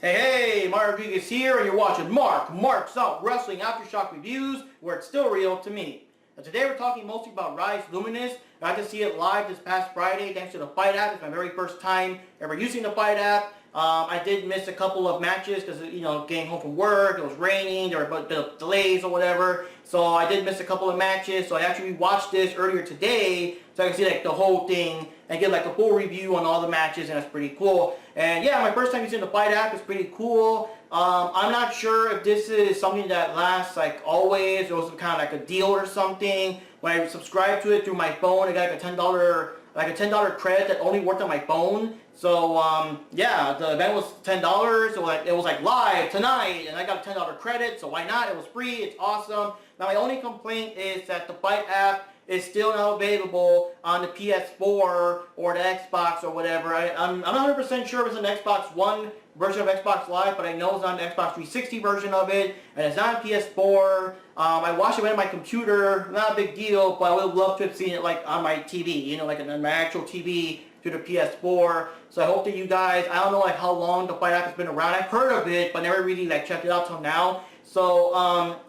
Hey, Mark Rodriguez here, and you're watching Mark's Out Wrestling Aftershock Reviews, where it's still real to me. And today we're talking mostly about Rise Luminous. I got to see it live this past Friday thanks to the Fite App. It's my very first time ever using the Fite App. I did miss a couple of matches because, getting home from work, it was raining, there were a bit of delays or whatever. So I did miss a couple of matches, so I actually watched this earlier today so I can see like the whole thing and get like a full review on all the matches, and that's pretty cool. And yeah, my first time using the Fite App is pretty cool. I'm not sure if this is something that lasts like always, or was kind of like a deal or something. When I subscribed to it through my phone, I got like a $10 credit that only worked on my phone. So yeah, the event was $10, so it was like live tonight, and I got a $10 credit, so why not? It was free, it's awesome. Now my only complaint is that the Fite App is still not available on the PS4 or the Xbox or whatever. I'm not 100% sure if it's an Xbox One version of Xbox Live, but I know it's on the Xbox 360 version of it, and it's not on PS4. I watched it on my computer, not a big deal, but I would love to have seen it like on my TV, like on my actual TV to the PS4. So I hope that you guys, I don't know like how long the Fite App has been around. I've heard of it, but never really like checked it out till now. So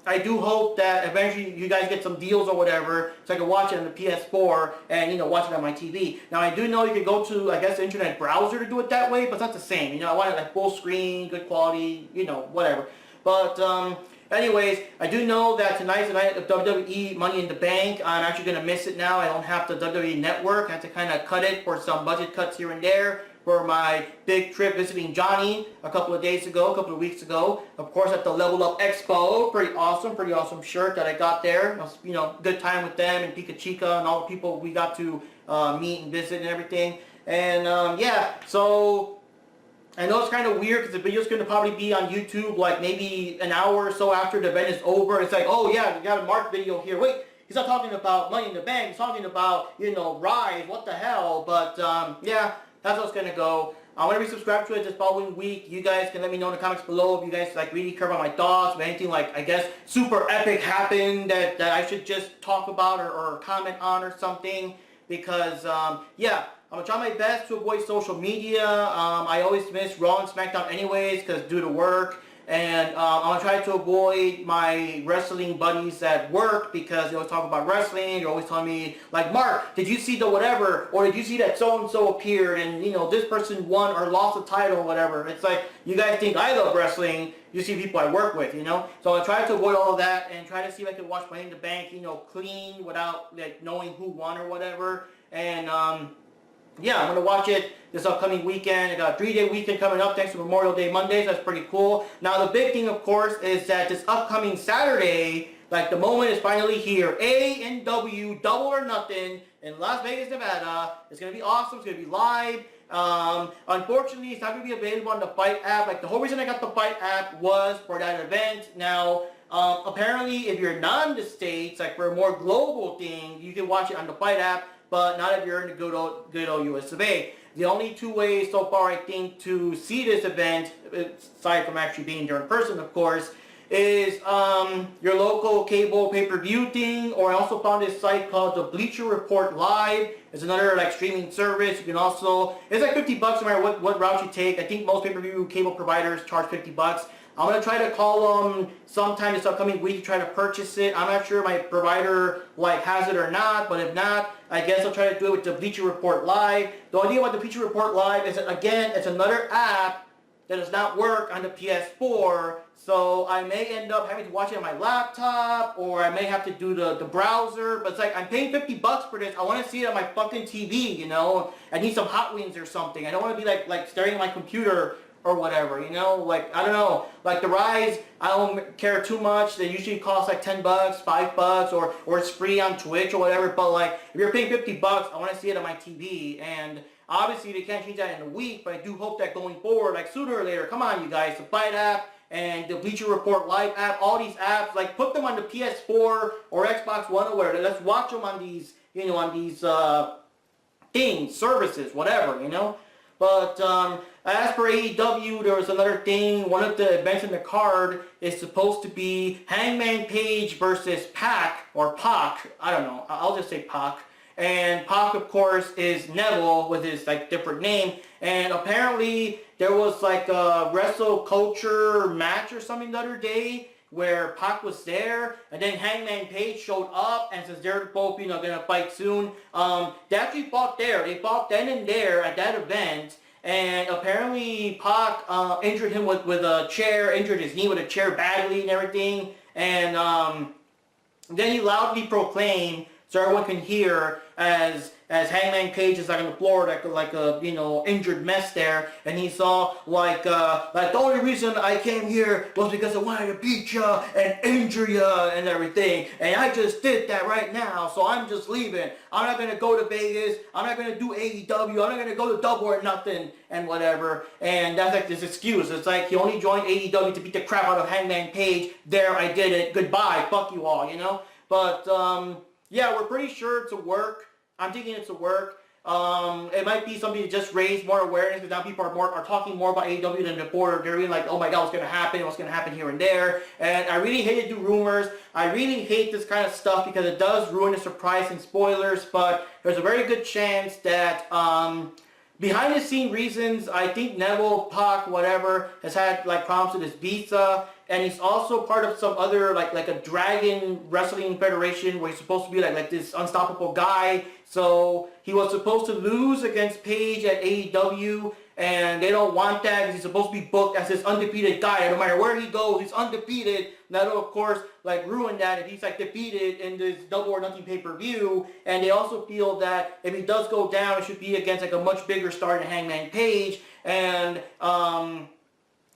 I do hope that eventually you guys get some deals or whatever, so I can watch it on the PS4 and watch it on my TV. Now I do know you can go to, I guess, the internet browser to do it that way, but it's not the same. I want it like full screen, good quality, whatever. But anyways, I do know that tonight's the night of WWE Money in the Bank. I'm actually going to miss it now. I don't have the WWE Network. I have to kind of cut it for some budget cuts here and there for my big trip visiting Johnny a couple of weeks ago. Of course, at the Level Up Expo. Pretty awesome shirt that I got there. It was, good time with them and Pika Chica and all the people we got to meet and visit and everything. And yeah, so I know it's kind of weird because the video's going to probably be on YouTube like maybe an hour or so after the event is over. It's like, oh yeah, we got a Mark video here. Wait, he's not talking about Money in the Bank. He's talking about, Rise. What the hell? But yeah, that's how it's going to go. Whenever you subscribe to it this following week, you guys can let me know in the comments below if you guys like really care about my thoughts, if anything like, I guess, super epic happened that I should just talk about or comment on or something. Because, yeah, I'm going to try my best to avoid social media. I always miss Raw and SmackDown anyways because due to work. And I'm going to try to avoid my wrestling buddies at work because they always talk about wrestling. They're always telling me, like, Mark, did you see the whatever? Or did you see that so-and-so appeared and, this person won or lost a title or whatever? It's like, you guys think I love wrestling. You see people I work with, So I try to avoid all of that and try to see if I can watch Money in the Bank, clean without, like, knowing who won or whatever. And, yeah, I'm going to watch it this upcoming weekend. I got a 3-day weekend coming up thanks to Memorial Day Mondays. That's pretty cool. Now, the big thing, of course, is that this upcoming Saturday, like, the moment is finally here. AEW Double or Nothing in Las Vegas, Nevada. It's going to be awesome. It's going to be live. Unfortunately, it's not going to be available on the Fite App. Like, the whole reason I got the Fite App was for that event. Now, apparently, if you're not in the States, like, for a more global thing, you can watch it on the Fite App. But not if you're in the good old US of A. The only two ways so far, I think, to see this event, aside from actually being there in person, of course, is your local cable pay-per-view thing, or I also found this site called the Bleacher Report Live. It's another like streaming service. You can also, it's like $50 no matter what route you take. I think most pay-per-view cable providers charge $50. I'm going to try to call them sometime this upcoming week to try to purchase it. I'm not sure if my provider has it or not, but if not, I guess I'll try to do it with the Bleacher Report Live. The idea about the Bleacher Report Live is that, again, it's another app that does not work on the PS4, so I may end up having to watch it on my laptop, or I may have to do the browser, but it's like, I'm paying $50 for this. I want to see it on my fucking TV, I need some Hot Wings or something. I don't want to be like staring at my computer or whatever, like, I don't know, like the Rise, I don't care too much. They usually cost like $10, $5, or it's free on Twitch or whatever, but like, if you're paying $50, I want to see it on my TV, and obviously they can't change that in a week, but I do hope that going forward, like sooner or later, come on you guys, the Fite App and the Bleacher Report Live app, all these apps, like put them on the PS4 or Xbox One or whatever. Let's watch them on these, on these things, services, whatever, But as for AEW, there was another thing. One of the events in the card is supposed to be Hangman Page versus Pac, or Pac. I don't know. I'll just say Pac. and Pac, of course, is Neville with his like different name. And apparently there was like a wrestle culture match or something the other day where Pac was there, and then Hangman Page showed up, and since they're both, gonna fight soon, they actually fought there. They fought then and there at that event, and apparently Pac injured him with a chair, injured his knee with a chair badly and everything, and then he loudly proclaimed, so everyone can hear, as Hangman Page is like on the floor like a injured mess there, and he saw like the only reason I came here was because I wanted to beat ya and injure ya and everything, and I just did that right now, so I'm just leaving. I'm not gonna go to Vegas. I'm not gonna do AEW. I'm not gonna go to Double or nothing and whatever. And that's like this excuse. It's like he only joined AEW to beat the crap out of Hangman Page. There, I did it. Goodbye. Fuck you all. But yeah, we're pretty sure it's a work. I'm thinking it's a work. It might be something to just raise more awareness, because now people are talking more about AEW than before. They're really like, oh my god, what's going to happen here and there. And I really hate to do rumors. I really hate this kind of stuff because it does ruin the surprise and spoilers, but there's a very good chance that behind the scene reasons, I think Neville, Pac, whatever, has had like problems with his visa, and he's also part of some other like a Dragon Wrestling Federation where he's supposed to be like this unstoppable guy. So he was supposed to lose against Page at AEW, and they don't want that because he's supposed to be booked as this undefeated guy. No matter where he goes, he's undefeated. That'll, of course, like ruin that if he's like defeated in this Double or Nothing pay-per-view. And they also feel that if he does go down, it should be against like a much bigger star than Hangman Page. And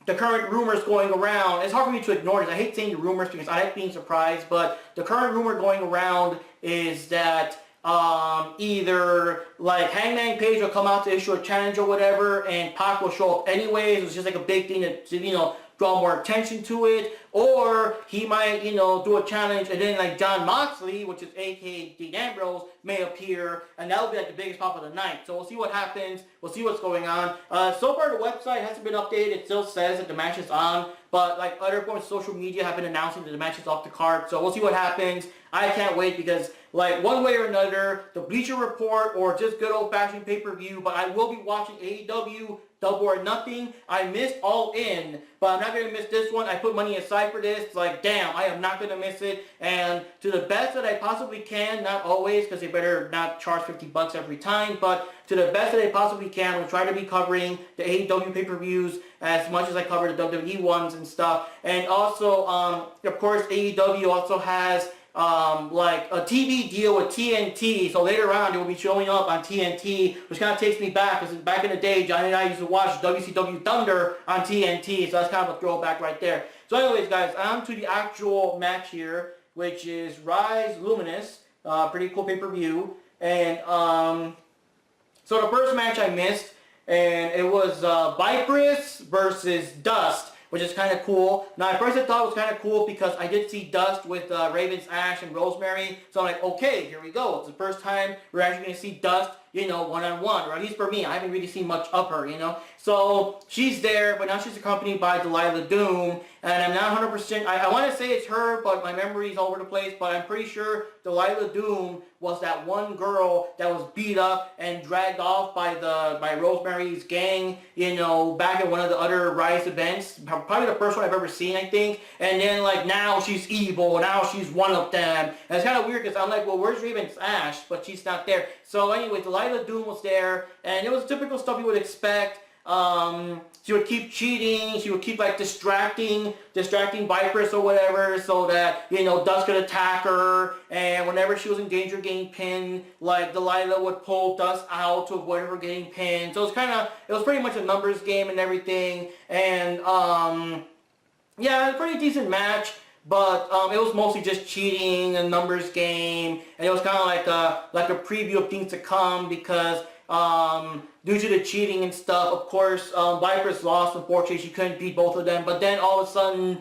the current rumors going around, it's hard for me to ignore this. I hate saying the rumors because I like being surprised, but the current rumor going around is that either like Hangman Page will come out to issue a challenge or whatever, and Pac will show up anyways. It's just like a big thing to draw more attention to it, or he might do a challenge, and then like Jon Moxley, which is aka Dean Ambrose, may appear, and that will be like the biggest pop of the night. So we'll see what happens. We'll see what's going on. So far the website hasn't been updated. It still says that the match is on, but like other forms of social media have been announcing that the match is off the card. So we'll see what happens. I can't wait because like one way or another, the Bleacher Report or just good old-fashioned pay-per-view, but I will be watching AEW Double or Nothing. I missed All In, but I'm not going to miss this one. I put money aside for this. It's like, damn, I am not going to miss it. And to the best that I possibly can, not always, because they better not charge $50 every time, but to the best that I possibly can, we'll try to be covering the AEW pay-per-views as much as I cover the WWE ones and stuff. And also, of course, AEW also has like a TV deal with TNT, so later on they will be showing up on TNT, which kind of takes me back, because back in the day, Johnny and I used to watch WCW Thunder on TNT, so that's kind of a throwback right there. So anyways, guys, on to the actual match here, which is Rise Luminous, pretty cool pay-per-view, and so the first match I missed, and it was Viperous versus Dust, which is kind of cool. Now, at first I thought it was kind of cool because I did see Dust with Raven's Ash and Rosemary. So I'm like, okay, here we go. It's the first time we're actually going to see Dust, one-on-one. Or at least for me, I haven't really seen much of her, So she's there, but now she's accompanied by Delilah Doom. And I'm not 100%, I want to say it's her, but my memory's all over the place. But I'm pretty sure Delilah Doom was that one girl that was beat up and dragged off by Rosemary's gang, back at one of the other Rise events. Probably the first one I've ever seen, I think. And then, like, now she's evil. Now she's one of them. And it's kind of weird because I'm like, well, where's Raven's Ash? But she's not there. So anyway, Delilah Doom was there. And it was typical stuff you would expect. She would keep cheating, she would keep like distracting Viperous or whatever, so that, Dust could attack her, and whenever she was in danger of getting pinned, like Delilah would pull Dust out to avoid her getting pinned. So it was pretty much a numbers game and everything, and yeah, it was a pretty decent match. But it was mostly just cheating, a numbers game, and it was kind of like a preview of things to come, because due to the cheating and stuff, of course, Viperous lost. Unfortunately, she couldn't beat both of them. But then all of a sudden,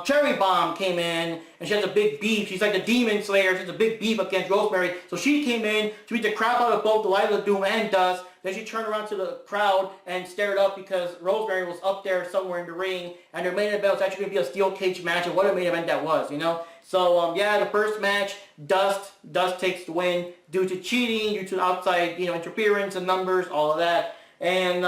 Cherry Bomb came in, and she has a big beef. She's like the Demon Slayer. She has a big beef against Rosemary. So she came in to beat the crap out of both Delilah Doom and Dust. Then she turned around to the crowd and stared up because Rosemary was up there somewhere in the ring, and their main event was actually going to be a steel cage match, and what a main event that was, you know? So, yeah, the first match, Dust takes the win due to cheating, due to outside, you know, interference and numbers, all of that. And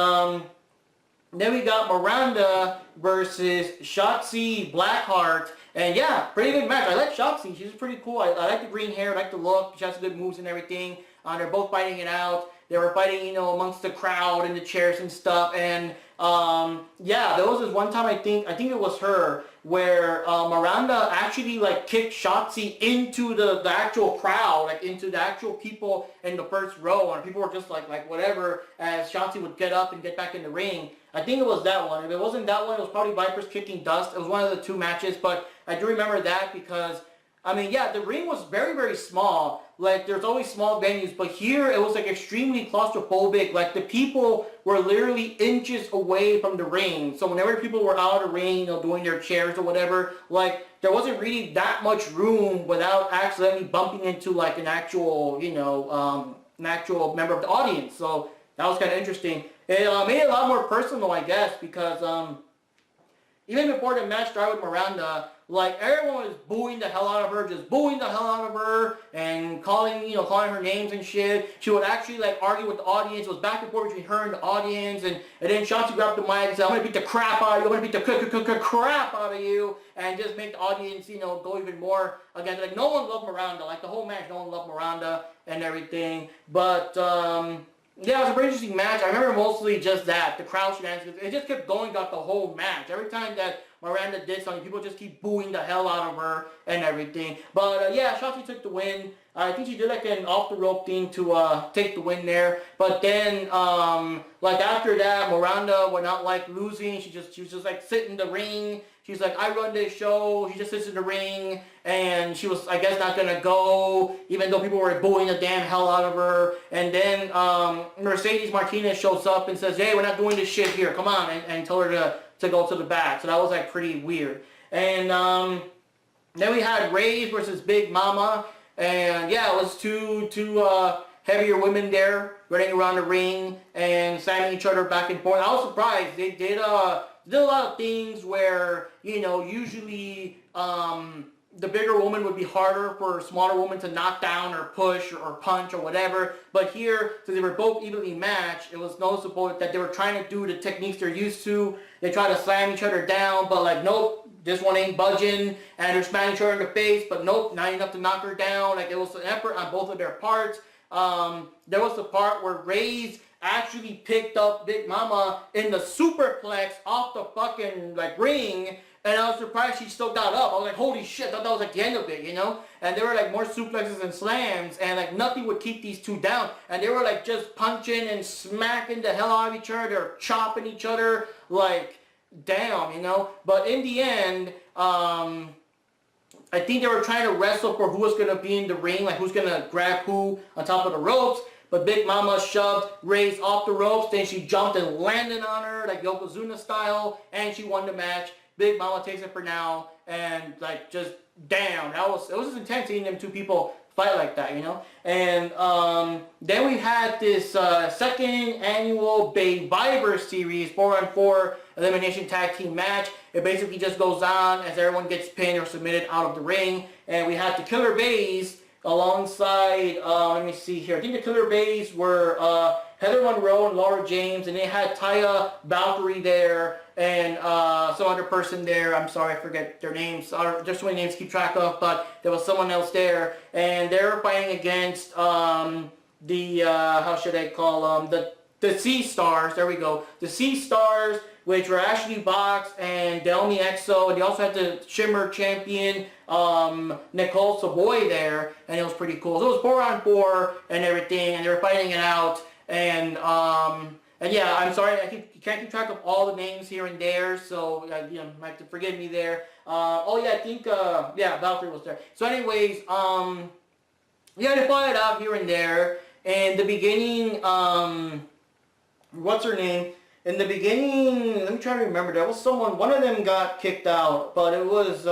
then we got Miranda versus Shotzi Blackheart. And yeah, pretty good match. I like Shotzi. She's pretty cool. I like the green hair. I like the look. She has good moves and everything. They're both fighting it out. They were fighting, you know, amongst the crowd and the chairs and stuff. And yeah, there was this one time I think it was her where Miranda actually like kicked Shotzi into the actual crowd, like into the actual people in the first row, and people were just like whatever as Shotzi would get up and get back in the ring. I think it was that one. If it wasn't that one, it was probably Vipers kicking Dust. It was one of the two matches, but I do remember that because, I mean, yeah, the ring was very, very small. Like, there's always small venues, but here it was, like, extremely claustrophobic. Like, the people were literally inches away from the ring. So whenever people were out of the ring, you know, doing their chairs or whatever, like, there wasn't really that much room without accidentally bumping into, like, an actual, you know, an actual member of the audience. So that was kind of interesting. It made it a lot more personal, I guess, because even before the match started with Miranda, like, everyone was booing the hell out of her, just booing the hell out of her, and calling her names and shit. She would actually, like, argue with the audience. It was back and forth between her and the audience, and then Shotzi grabbed the mic and said, I'm going to beat the crap out of you, I'm going to beat the crap out of you, and just make the audience, you know, go even more against it. Like, no one loved Miranda. Like, the whole match, no one loved Miranda and everything. But, yeah, it was a very interesting match. I remember mostly just that, the crowd shenanigans. It just kept going throughout the whole match. Every time that Miranda did something, people just keep booing the hell out of her and everything. But yeah, Shotzi took the win. I think she did like an off the rope thing to take the win there. But then like after that, Miranda was not like losing. She was just like sitting in the ring. She's like, I run this show. She just sits in the ring, and she was, I guess, not gonna go, even though people were booing the damn hell out of her. And then Mercedes Martinez shows up and says, hey, we're not doing this shit here. Come on, and told her to go to the back. So that was like pretty weird. And then we had Rise versus Big Mama, and yeah, it was two heavier women there running around the ring and slamming each other back and forth. I was surprised. They did a lot of things where, you know, usually the bigger woman would be harder for a smaller woman to knock down or push or punch or whatever. But here, since they were both evenly matched, it was noticeable that they were trying to do the techniques they're used to. They try to slam each other down, but like, nope, this one ain't budging. And they're smashing each other in the face, but nope, not enough to knock her down. Like, it was an effort on both of their parts. There was the part where Rise actually picked up Big Mama in the superplex off the fucking like ring, and I was surprised she still got up. I was like, holy shit, I thought that was like the end of it, you know? And there were like more suplexes and slams, and like nothing would keep these two down, and they were like just punching and smacking the hell out of each other, chopping each other, like, damn, you know? But in the end, I think they were trying to wrestle for who was going to be in the ring, like who's going to grab who on top of the ropes. But Big Mama shoved Rise off the ropes. Then she jumped and landed on her, like Yokozuna style. And she won the match. Big Mama takes it for now. And like, just damn. It was just intense seeing them two people fight like that, you know. And then we had this second annual Bay Viber series 4-on-4 elimination tag team match. It basically just goes on as everyone gets pinned or submitted out of the ring. And we had the Killer Bays alongside, let me see here. I think the Killer Bays were Heather Monroe and Laura James, and they had Taya Valkyrie there and some other person there. I'm sorry, I forget their names. There's so many names to keep track of, but there was someone else there. And they were fighting against the, how should I call them, the Sea Stars. There we go. The Sea Stars, which were Ashley Box and Delmi Exo, and they also had the Shimmer champion, Nicole Savoy there, and it was pretty cool. So it was 4-on-4 and everything, and they were fighting it out, and yeah, I'm sorry, I can't keep track of all the names here and there, so, you know, you have to forgive me there. Oh yeah, I think, yeah, Valkyrie was there. So anyways, yeah, they fought it out here and there. In the beginning, what's her name? In the beginning, let me try to remember. There was someone, one of them got kicked out, but it was,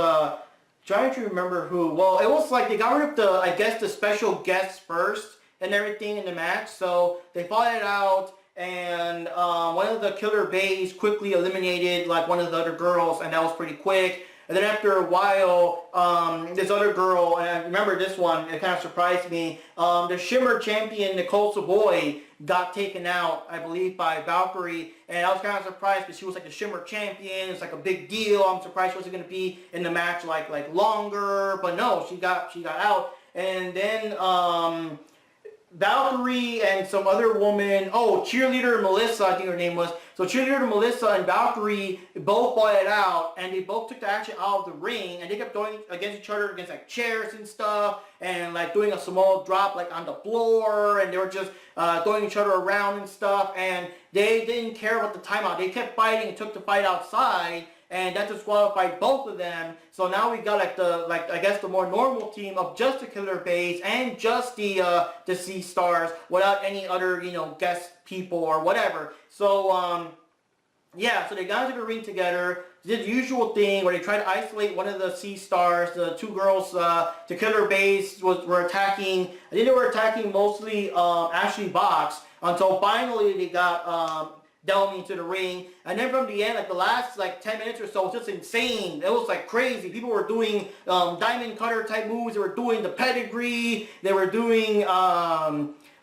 trying to remember who. Well, it was like they got rid of the, I guess, the special guests first, and everything in the match. So they fought it out, and one of the Killer Bays quickly eliminated like one of the other girls, and that was pretty quick. And then after a while, this other girl, and I remember this one, it kind of surprised me, the Shimmer champion, Nicole Savoy, got taken out, I believe, by Valkyrie. And I was kind of surprised because she was like the Shimmer champion. It's like a big deal. I'm surprised she wasn't going to be in the match like longer. But no, she got out. And then Valkyrie and some other woman, Cheerleader Melissa, I think her name was. So Cheerleader Melissa and Valkyrie both fought it out, and they both took the action out of the ring, and they kept going against each other, against like chairs and stuff, and like doing a small drop like on the floor, and they were just throwing each other around and stuff, and they didn't care about the timeout. They kept fighting and took the fight outside, and that disqualified both of them. So now we got I guess the more normal team of just the Killer Bays and just the Sea Stars without any other, guest people or whatever. So yeah, so they got into the ring together, did the usual thing where they tried to isolate one of the Sea Stars. The two girls, the Killer Bays were attacking. I think they were attacking mostly Ashley Box until finally they got delving into the ring, and then from the end, like the last 10 minutes or so, was just insane. It was like crazy. People were doing diamond cutter type moves. They were doing the pedigree. They were doing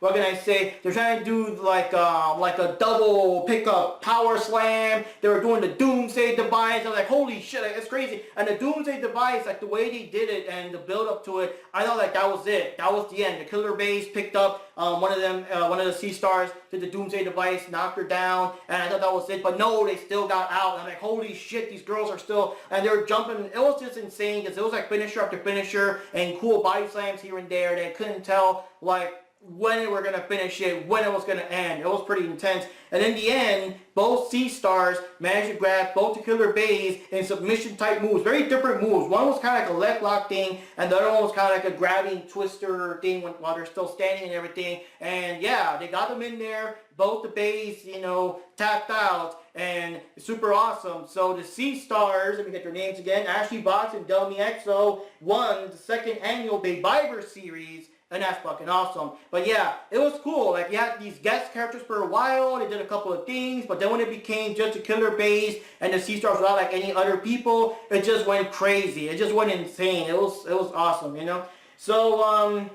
what can I say? They're trying to do like a double pickup power slam. They were doing the Doomsday device. I was like, holy shit, it's crazy. And the Doomsday device, like the way they did it and the build up to it, I thought like that was it. That was the end. The Killer Bays picked up one of the Sea Stars, did the Doomsday device, knocked her down, and I thought that was it. But no, they still got out. And I'm like, holy shit, these girls are still, and they were jumping. It was just insane because it was like finisher after finisher and cool body slams here and there. They couldn't tell like when they were going to finish it, when it was going to end. It was pretty intense. And in the end, both Sea Stars managed to grab both the Killer Bays in submission type moves. Very different moves. One was kind of like a leg lock thing, and the other one was kind of like a grabbing twister thing while they're still standing and everything. And yeah, they got them in there. Both the Bays, tapped out, and super awesome. So the Sea Stars, let me get their names again, Ashley Box and Delmi Exo, won the second annual Bayviber series. And that's fucking awesome. But yeah, it was cool. Like, you had these guest characters for a while. They did a couple of things. But then when it became just the Killer Bays and the Sea Stars without like any other people, it just went crazy. It just went insane. It was awesome, So,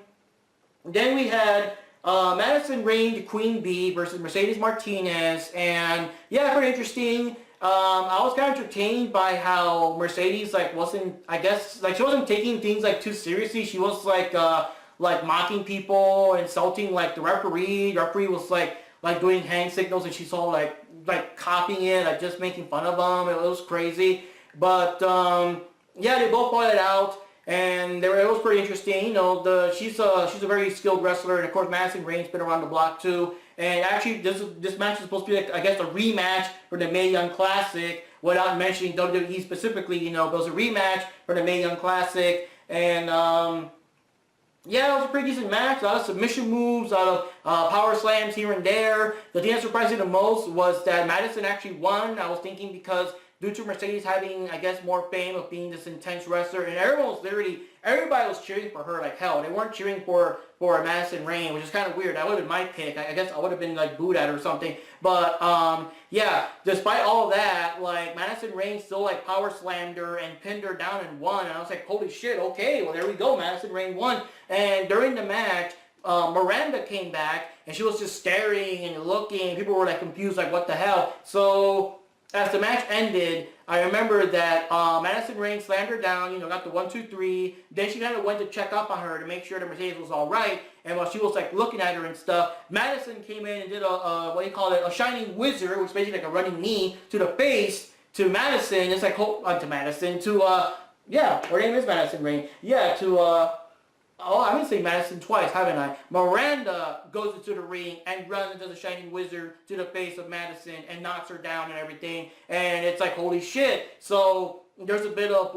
then we had Madison Rayne, the Queen Bee, versus Mercedes Martinez. And yeah, pretty interesting. I was kind of entertained by how Mercedes wasn't, I guess, she wasn't taking things too seriously. She was like mocking people, insulting the referee. The referee was like doing hand signals, and she saw like copying it, just making fun of them. It was crazy. But yeah, they both fought it out, and it was pretty interesting. She's a very skilled wrestler, and of course Madison Rayne's been around the block too. And actually, this match is supposed to be I guess a rematch for the Mae Young Classic, without mentioning WWE specifically. But it was a rematch for the Mae Young Classic, and yeah, it was a pretty decent match. A lot of submission moves, a lot of power slams here and there. The thing that surprised me the most was that Madison actually won. I was thinking because due to Mercedes having, I guess, more fame of being this intense wrestler, and everybody was cheering for her like hell. They weren't cheering for Madison Rayne, which is kind of weird. That would have been my pick. I guess I would have been booed at or something. But yeah, despite all that, Madison Rayne still power slammed her and pinned her down and won. And I was like, holy shit, okay, well there we go, Madison Rayne won. And during the match, Miranda came back and she was just staring and looking. People were confused, what the hell. So as the match ended, I remember that Madison Rayne slammed her down, got the 1, 2, 3. Then she kind of went to check up on her to make sure that Mercedes was all right. And while she was looking at her and stuff, Madison came in and did a shining wizard, which is basically a running knee to the face to Madison. It's to Madison, yeah, her name is Madison Rayne. Yeah, I've been saying Madison twice, haven't I? Miranda goes into the ring and runs into the Shining Wizard to the face of Madison and knocks her down and everything. And it's holy shit. So there's a bit of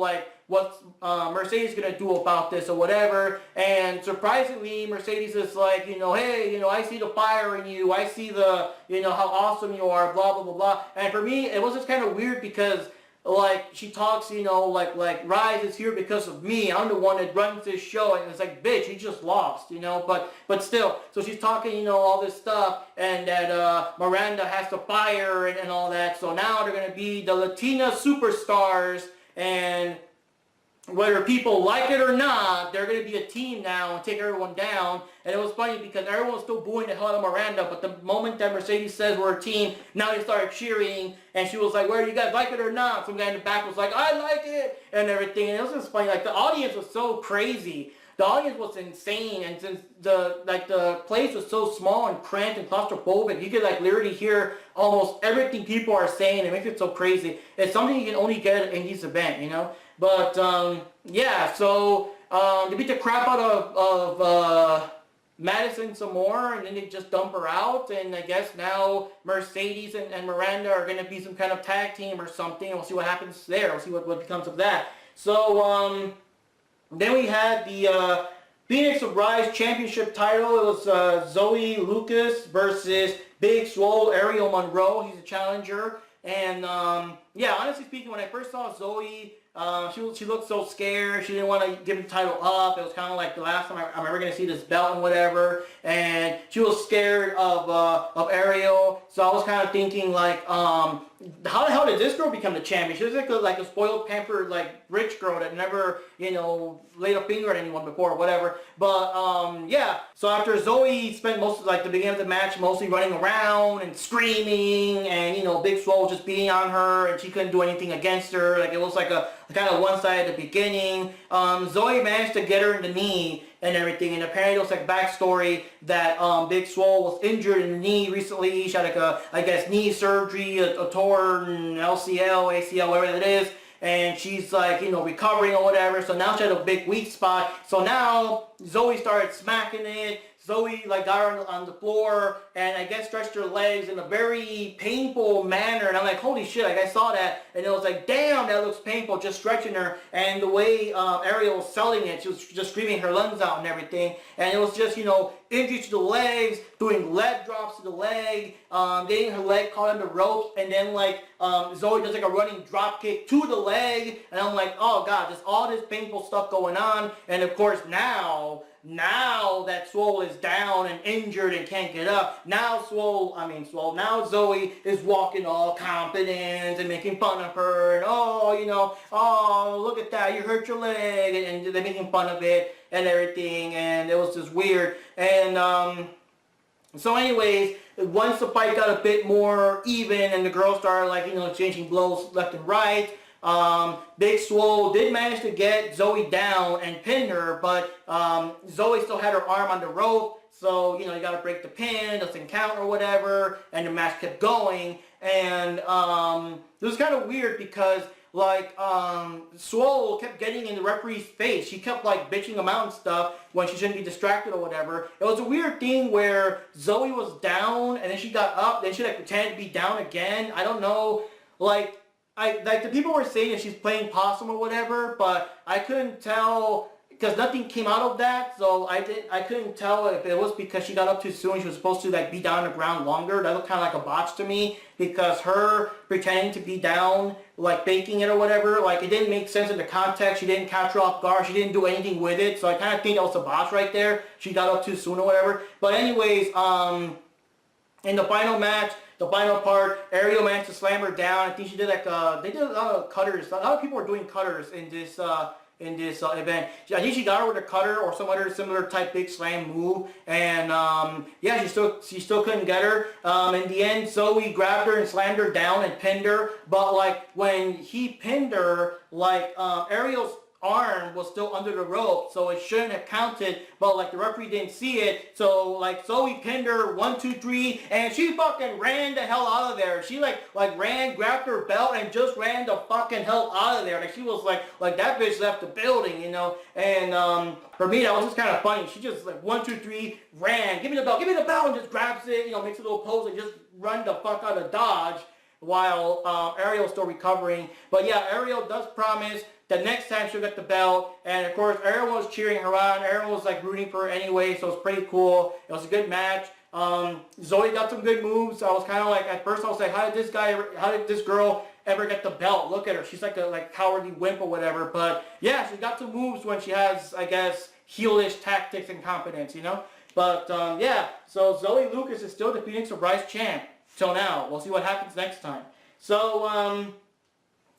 what's Mercedes gonna do about this or whatever. And surprisingly, Mercedes is hey, I see the fire in you. I see the, how awesome you are, blah, blah, blah, blah. And for me, it was just kind of weird because like she talks, you know, like Rise is here because of me. I'm the one that runs this show, and it's like, bitch, you just lost, you know. But still, so she's talking, you know, all this stuff, and that Miranda has to fire and all that. So now they're gonna be the Latina superstars, and whether people like it or not, they're going to be a team now and take everyone down. And it was funny because everyone was still booing the hell out of Miranda, but the moment that Mercedes says we're a team, now they started cheering, and she was like, whether you guys like it or not, some guy in the back was like, I like it, and everything. And it was just funny, like the audience was so crazy. The audience was insane, and since the place was so small and cramped and claustrophobic, you could like literally hear almost everything people are saying. It makes it so crazy. It's something you can only get at an Indies event, you know. But yeah, so they beat the crap out of Madison some more, and then they just dump her out. And I guess now Mercedes and Miranda are going to be some kind of tag team or something. We'll see what happens there. We'll see what becomes of that. So then we had the Phoenix of Rise Championship title. It was Zoe Lucas versus Big Swole Ariel Monroe. He's a challenger. And yeah, honestly speaking, when I first saw Zoe, she looked so scared. She didn't want to give the title up. It was kind of like the last time I'm ever going to see this belt and whatever. And she was scared of Ariel. So I was kind of thinking like, how the hell did this girl become the champion? She was like a spoiled, pampered, like rich girl that never, you know, laid a finger at anyone before or whatever. But yeah. So after Zoe spent most of like the beginning of the match mostly running around and screaming, and you know, Big Swole just beating on her, and she couldn't do anything against her. Like it was like a kind of one side at the beginning. Zoe managed to get her in the knee and everything, and apparently it was like backstory that Big Swole was injured in the knee recently. She had like a, I guess, knee surgery, a torn LCL, ACL, whatever it is, and she's like, you know, recovering or whatever. So now she had a big weak spot. So now Zoe started smacking it. Zoe like got her on the floor, and I guess stretched her legs in a very painful manner, and I'm like, holy shit, like I saw that, and it was like, damn, that looks painful, just stretching her. And the way Ariel was selling it, she was just screaming her lungs out and everything, and it was just, you know, injuries to the legs, doing leg drops to the leg, getting her leg caught on the ropes, and then like Zoe does like a running drop kick to the leg, and I'm like, oh god, just all this painful stuff going on. And of course now that Swole is down and injured and can't get up, now now Zoe is walking all confident and making fun of her, and oh, you know, oh, look at that, you hurt your leg, and they're making fun of it and everything, and it was just weird. And so anyways, once the fight got a bit more even and the girls started like, you know, exchanging blows left and right, Big Swole did manage to get Zoe down and pin her, but Zoe still had her arm on the rope, so, you know, you gotta break the pin, doesn't count or whatever, and the match kept going. And it was kind of weird because like Swole kept getting in the referee's face. She kept like bitching him out and stuff when she shouldn't be distracted or whatever. It was a weird thing where Zoe was down and then she got up, then she like pretended to be down again. I don't know, like the people were saying that she's playing possum or whatever, but I couldn't tell because nothing came out of that. So I couldn't tell if it was because she got up too soon. She was supposed to like be down on the ground longer. That looked kind of like a botch to me because her pretending to be down, like faking it or whatever, like it didn't make sense in the context. She didn't catch her off guard. She didn't do anything with it. So I kind of think that was a botch right there. She got up too soon or whatever. But anyways, in the final match, the final part, Ariel managed to slam her down. I think she did like they did a lot of cutters. A lot of people were doing cutters in this event. I think she got her with a cutter or some other similar type big slam move, and yeah, she still couldn't get her. In the end, Zoe grabbed her and slammed her down and pinned her. But like when he pinned her, like Ariel's arm was still under the rope, so it shouldn't have counted, but like the referee didn't see it, so like Zoe pinned her 1, 2, 3, and she fucking ran the hell out of there. She like ran, grabbed her belt, and just ran the fucking hell out of there. Like she was like that bitch left the building, you know. And for me, that was just kind of funny. She just like 1, 2, 3 ran, give me the belt, and just grabs it, you know, makes a little pose and just run the fuck out of Dodge while Ariel's still recovering. But yeah, Ariel does promise that next time she'll get the belt, and of course everyone was cheering her on. Everyone was like rooting for her anyway, so it was pretty cool. It was a good match. Zoe got some good moves. I was kind of like, at first I was like, how did this girl ever get the belt. Look at her. She's like a cowardly wimp or whatever. But yeah, she's got some moves when she has, I guess, heelish tactics and confidence, you know? But yeah, so Zoe Lucas is still defeating Surprise Champ till now. We'll see what happens next time. So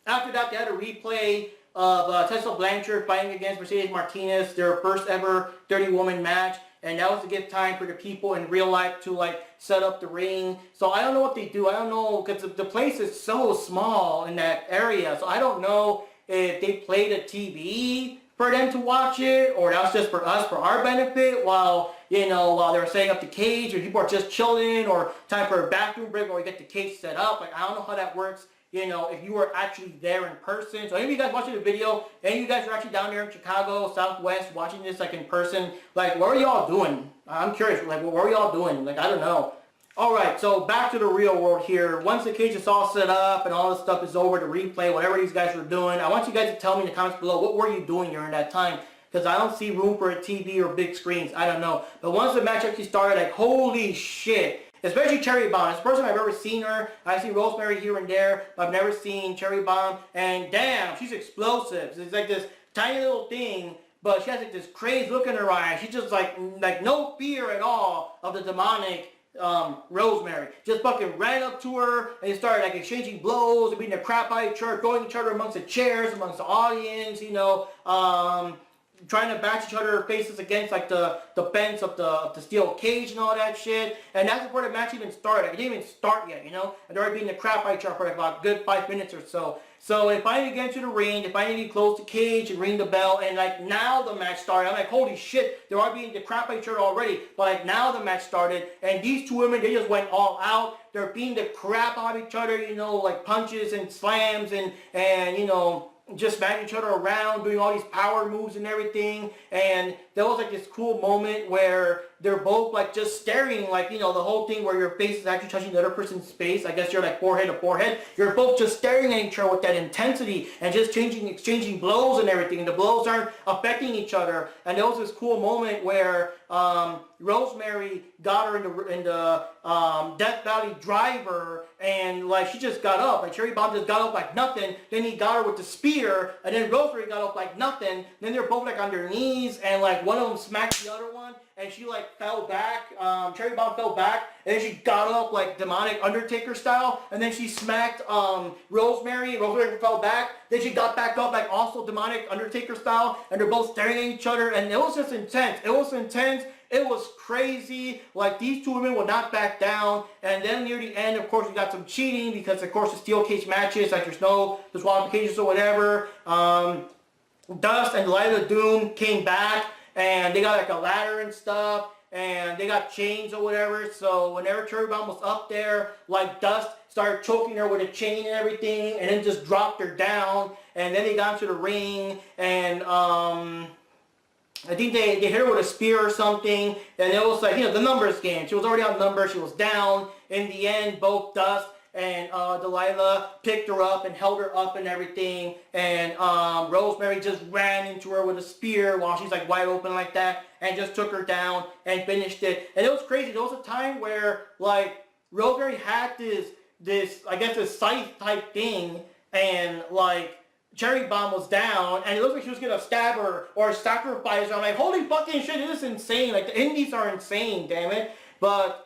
after that, they had a replay of Tessa Blanchard fighting against Mercedes Martinez, their first ever 30-woman match. And that was to give time for the people in real life to like set up the ring. So I don't know what they do. I don't know, because the place is so small in that area. So I don't know if they played a TV for them to watch it, or that was just for us, for our benefit, while, you know, while they were setting up the cage, or people are just chilling, or time for a bathroom break, or we get the cage set up. Like, I don't know how that works. You know, if you were actually there in person. So any of you guys watching the video, any of you guys are actually down there in Chicago, Southwest, watching this like in person, like what are y'all doing? I'm curious, like what are y'all doing? Like, I don't know. Alright, so back to the real world here. Once the cage is all set up and all this stuff is over, the replay, whatever these guys were doing, I want you guys to tell me in the comments below, what were you doing during that time? Because I don't see room for a TV or big screens. I don't know. But once the match actually started, like, holy shit. Especially Cherry Bomb. It's the first time I've ever seen her. I see Rosemary here and there, but I've never seen Cherry Bomb. And damn, she's explosive. It's like this tiny little thing, but she has like this crazy look in her eye. She's just like no fear at all of the demonic Rosemary. Just fucking ran up to her and they started like exchanging blows, beating the crap out of each other, throwing each other amongst the chairs, amongst the audience, you know, trying to bash each other faces against like the fence of the steel cage and all that shit. And that's before the match even started. Like, it didn't even start yet, you know? And they're already beating the crap out of each other for like about a good 5 minutes or so. So they finally get into the ring, they finally close the cage and ring the bell, and like now the match started. I'm like, holy shit, they're already beating the crap out of each other already. But like now the match started, and these two women, they just went all out. They're beating the crap out of each other, you know, like punches and slams and you know, just smacking each other around, doing all these power moves and everything. And there was like this cool moment where they're both like just staring, like, you know, the whole thing where your face is actually touching the other person's face. I guess you're like forehead to forehead. You're both just staring at each other with that intensity and just exchanging blows and everything. And the blows aren't affecting each other. And there was this cool moment where Rosemary got her in the Death Valley driver, and like she just got up. Like Cherry Bomb just got up like nothing. Then he got her with the spear, and then Rosemary got up like nothing. Then they're both like on their knees, and like one of them smacked the other one, and she like fell back. Cherry Bomb fell back, and then she got up like demonic Undertaker style, and then she smacked Rosemary. Rosemary fell back. Then she got back up like also demonic Undertaker style, and they're both staring at each other, and it was just intense. It was intense. It was crazy. Like, these two women would not back down. And then near the end, of course, we got some cheating because, of course, the steel cage matches, like there's no disqualifications or whatever. Dust and Delilah Doom came back, and they got like a ladder and stuff, and they got chains or whatever. So whenever Cherry Bomb was up there, like Dust started choking her with a chain and everything, and then just dropped her down. And then they got into the ring, and I think they hit her with a spear or something, and it was like, you know, the numbers game. She was already outnumbered. She was down. In the end, both Dust and Delilah picked her up and held her up and everything, and Rosemary just ran into her with a spear while she's like wide open like that, and just took her down and finished it. And it was crazy. There was a time where like Rosemary had this I guess this scythe type thing, and like Cherry Bomb was down, and it looked like she was gonna stab her or sacrifice her. I'm like, holy fucking shit, this is insane. Like, the indies are insane, damn it. But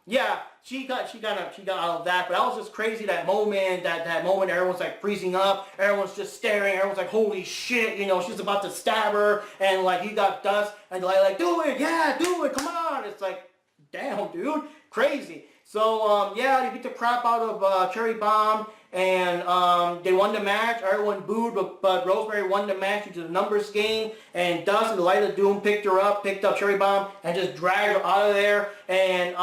yeah, she got out of that. But that was just crazy, that moment, that moment everyone's like freezing up, everyone's just staring, everyone's like, holy shit, you know, she's about to stab her, and like you got Dust and Delilah like, do it, yeah, do it, come on. It's like, damn, dude, crazy. So yeah, they beat the crap out of Cherry Bomb, and they won the match. Everyone booed, but Rosemary won the match due to the numbers game. And Dust and Delilah Doom picked up Cherry Bomb, and just dragged her out of there. And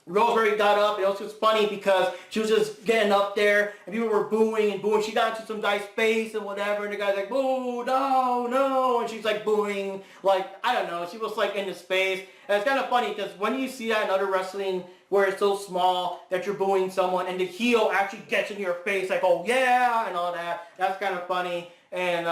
Rosemary got up. It was just funny because she was just getting up there, and people were booing and booing. She got into some guy's face and whatever, and the guy's like, boo, no, no, and she's like booing, like, I don't know, she was like in his face. And it's kind of funny because when you see that in other wrestling where it's so small that you're booing someone and the heel actually gets in your face like, oh yeah, and all that, that's kind of funny. And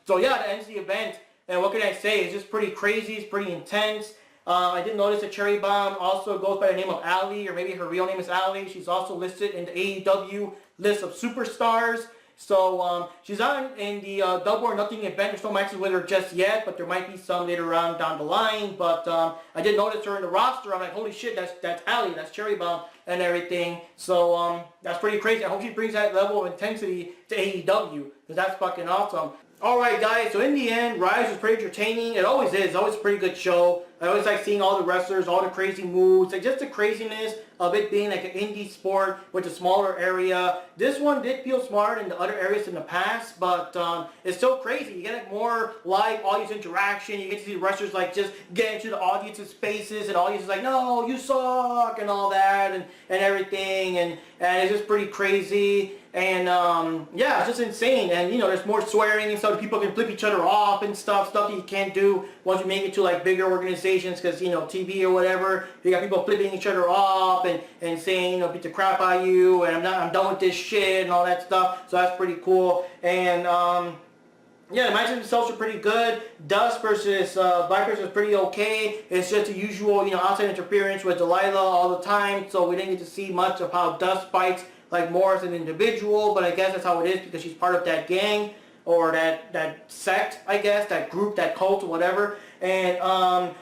so yeah, that ends the event. And what can I say? It's just pretty crazy. It's pretty intense. I did notice that Cherry Bomb also goes by the name of Ali, or maybe her real name is Ali. She's also listed in the AEW list of superstars. So she's not in the Double or Nothing event. There's no matches with her just yet, but there might be some later on down the line. But I did notice her in the roster. I'm like, holy shit, that's Ali, that's Cherry Bomb and everything. So that's pretty crazy. I hope she brings that level of intensity to AEW, because that's fucking awesome. Alright guys, so in the end, Rise was pretty entertaining. It always is. It's always a pretty good show. I always like seeing all the wrestlers, all the crazy moves, like just the craziness of it being like an indie sport with a smaller area. This one did feel smarter than the other areas in the past, but it's still crazy. You get like more live audience interaction. You get to see the wrestlers like just get into the audience's faces, and the audience is like, no, you suck, and all that, and everything, and it's just pretty crazy. And yeah, it's just insane. And you know, there's more swearing and stuff. People can flip each other off and stuff that you can't do once you make it to like bigger organizations, because you know, TV or whatever, you got people flipping each other off and saying, you know, beat the crap out of you, and I'm done with this shit and all that stuff. So that's pretty cool. And yeah, the matches themselves are pretty good. Dust versus Vipers was pretty okay. It's just the usual, you know, outside interference with Delilah all the time. So we didn't get to see much of how Dust fights like more as an individual, but I guess that's how it is because she's part of that gang or that sect, I guess, that group, that cult or whatever. And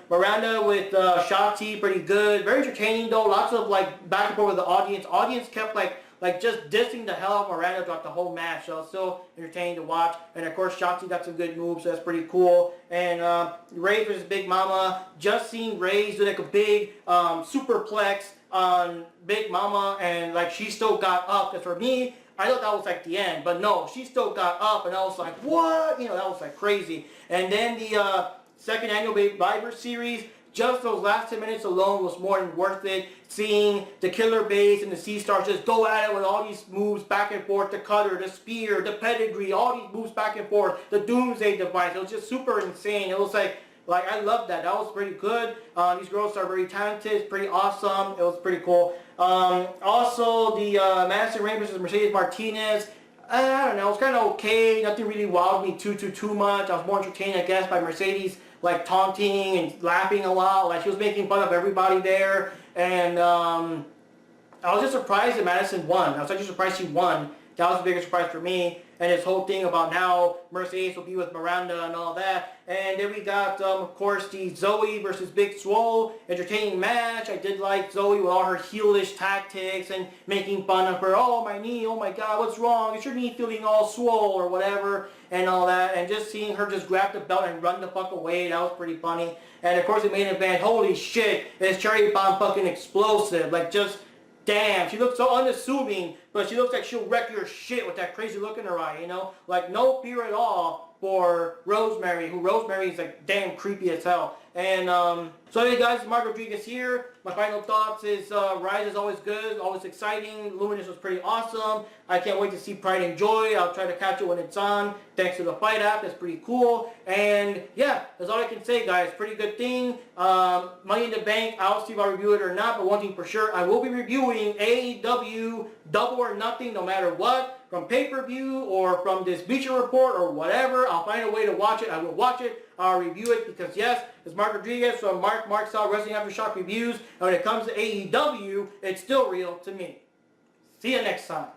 Miranda with Shotzi, pretty good. Very entertaining though. Lots of like back and forth with the audience. Audience kept like just dissing the hell out of Miranda throughout the whole match. So it's still entertaining to watch. And of course Shotzi got some good moves, so that's pretty cool. And Ray versus Big Mama. Just seeing Ray do like a big superplex on Big Mama, and like she still got up. Because for me, I thought that was like the end, but no, she still got up, and I was like, what? You know, that was like crazy. And then the second annual Survivor Series, just those last 10 minutes alone was more than worth it. Seeing the Killer Base and the Sea Stars just go at it with all these moves back and forth, the cutter, the spear, the pedigree, all these moves back and forth, the Doomsday device. It was just super insane. It was like I loved that. That was pretty good. These girls are very talented. It's pretty awesome. It was pretty cool. Also, the Madison Rayne versus Mercedes Martinez. I don't know. It was kind of okay. Nothing really wowed me too much. I was more entertained, I guess, by Mercedes like taunting and laughing a lot. Like she was making fun of everybody there. And I was just surprised that Madison won. I was actually surprised she won. That was the biggest surprise for me. And this whole thing about now Mercedes will be with Miranda and all that. And then we got, of course, the Zoe versus Big Swole. Entertaining match. I did like Zoe with all her heelish tactics and making fun of her. Oh, my knee. Oh, my God. What's wrong? Is your knee feeling all swole or whatever? And all that. And just seeing her just grab the belt and run the fuck away. That was pretty funny. And, of course, the main event. Holy shit. It's Cherry Bomb fucking explosive. Like, just... damn, she looks so unassuming, but she looks like she'll wreck your shit with that crazy look in her eye, you know? Like, no fear at all for Rosemary, who Rosemary is like damn creepy as hell. And so hey guys, Mark Rodriguez here. My final thoughts is Rise is always good, always exciting. Luminous was pretty awesome. I can't wait to see Pride and Joy. I'll try to catch it when it's on, thanks to the Fite App. That's pretty cool. And yeah, that's all I can say, guys. Pretty good thing. Money in the Bank, I'll see if I review it or not, but one thing for sure, I will be reviewing AEW Double or Nothing no matter what. From pay-per-view or from this Bleacher Report or whatever. I'll find a way to watch it. I will watch it. I'll review it because yes, it's Mark Rodriguez from Mark's Out Wrestling Aftershock Reviews. And when it comes to AEW, it's still real to me. See you next time.